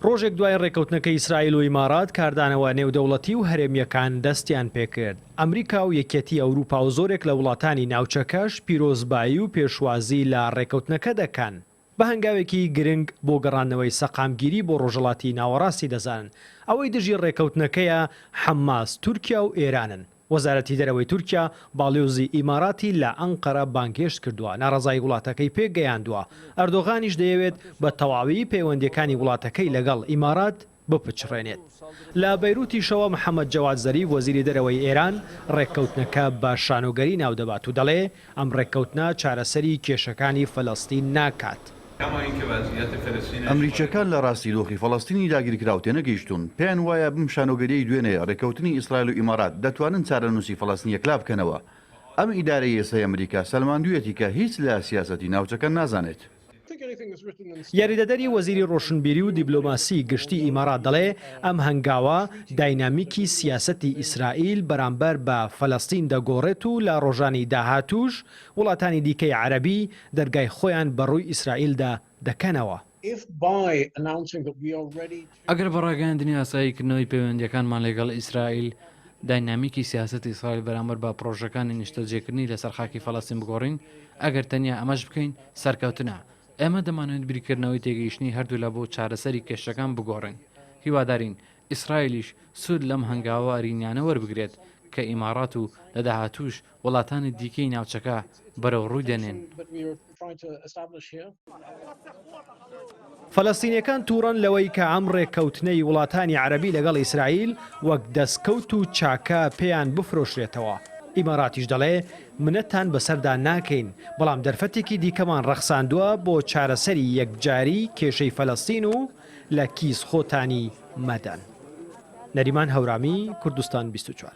ڕۆژێک دوای ڕێکەوتنەکەی ئیسرائیل و ئیمارات کاردانەوە نێودەوڵەتی و هەرێمیەکان دەستیان پێکرد. ئەمریکا و یەکێتی ئەوروپا و زۆرێک لە وڵاتانی ناوچەکەش پیرۆزبایی و پێشوازی لە ڕێکەوتنەکە دەکەن. بە هەنگاوێکی گرنگ بۆ گەڕاندنەوەی سەقامگیری بۆ ڕۆژهەڵاتی ناوەڕاستی دەزانن. ئەوەی دژی ڕێکەوتنەکەیە حەماس، تورکیا و ئێرانن. وەزارەتی دەرەوەی تورکیا باڵێوزی ئیماراتی لە ئەنقەرە بانگهێشت کردووە، ناڕەزایی وڵاتەکەی پێگەیاندووە. ئەردۆغانیش دەیەوێت بە تەواوی پەیوەندیەکانی وڵاتەکەی لەگەڵ ئیمارات بپچڕێنێت. لە بەیروتیشەوە محەممەد جەواد زەریف وەزیری دەرەوەی ئێران ڕێککەوتنەکە بە شانۆگەری ناودەبات و دەڵێ ئەم ڕێککەوتنە چارەسەری کێشەکانی فەلەستین ناکات. ئەمریکیەکان لە ڕاستی دۆخی فەڵەستینی داگیرکراوە تێنەگەیشتون. پێیان وایە بم شانۆگەریەی دوێنێ ڕێکەوتنی ئیسرائیل و ئیمارات دەتوانن چارەنووسی فەڵەستینی یەکلا بکەنەوە. ئەم ئیدارەی یاسای ئەمریکا سەلماندوویەتی کە هیچ لە سیاسەتی ناوچەکە نازانێت. یاریدەدەری وەزیری ڕۆشنبیری و دیبلۆماسی گشتی ئیمارات دەڵێ ئەم هەنگاوە داینامیکی سیاسەتی ئیسرائیل بەرامبەر بە فەلەستین دەگۆڕێت و لە ڕۆژانی داهاتووش وڵاتانی دیکەی عەرەبی دەرگای خۆیان بەڕووی ئیسرائیلدا دەکەنەوە. ئەگەر بە ڕاگەاندنی ئاساییکردنەوەی پەیوەندیەکانمان لەگەڵ ئیسرائیل داینامیکی سیاسەتی ئیسرائیل بەرامبەر بە پرۆژەکانی نیشتەجێکردنی لەسەر خاکی فەڵەستین بگۆڕین، ئەگەر تەنیا ئەمەش بکەین سەرکەوتنە. ئێمە دەمانوێت بیرکردنەوەی تێگەیشتنی هەردوو لە بۆ چارەسەری کێشەکان بگۆڕین. هیوادارین ئیسرائیلیش سوود لەم هەنگاوە ڕینیانە وەربگرێت کە ئیمارات و لە داهاتووش وڵاتانی دیکەی ناوچەکە بەرەو ڕووی دەنێن. فەلەستینیەکان تووڕەن لەوەی کە ئەم ڕێککەوتنەی وڵاتانی عەرەبی لەگەڵ ئیسرائیل وەک دەستکەوت و چاکە پێیان بفرۆشرێتەوە. ئیماراتیش دەڵێ منەتان بەسەردا ناکەین، بەڵام دەرفەتێکی دیکەمان ڕەخساندووە بۆ چارەسەری یەکجاری کێشەی فەلەستین و لە کیس خۆتانی مەدەن. نەریمان هەورامی، کوردستان 24.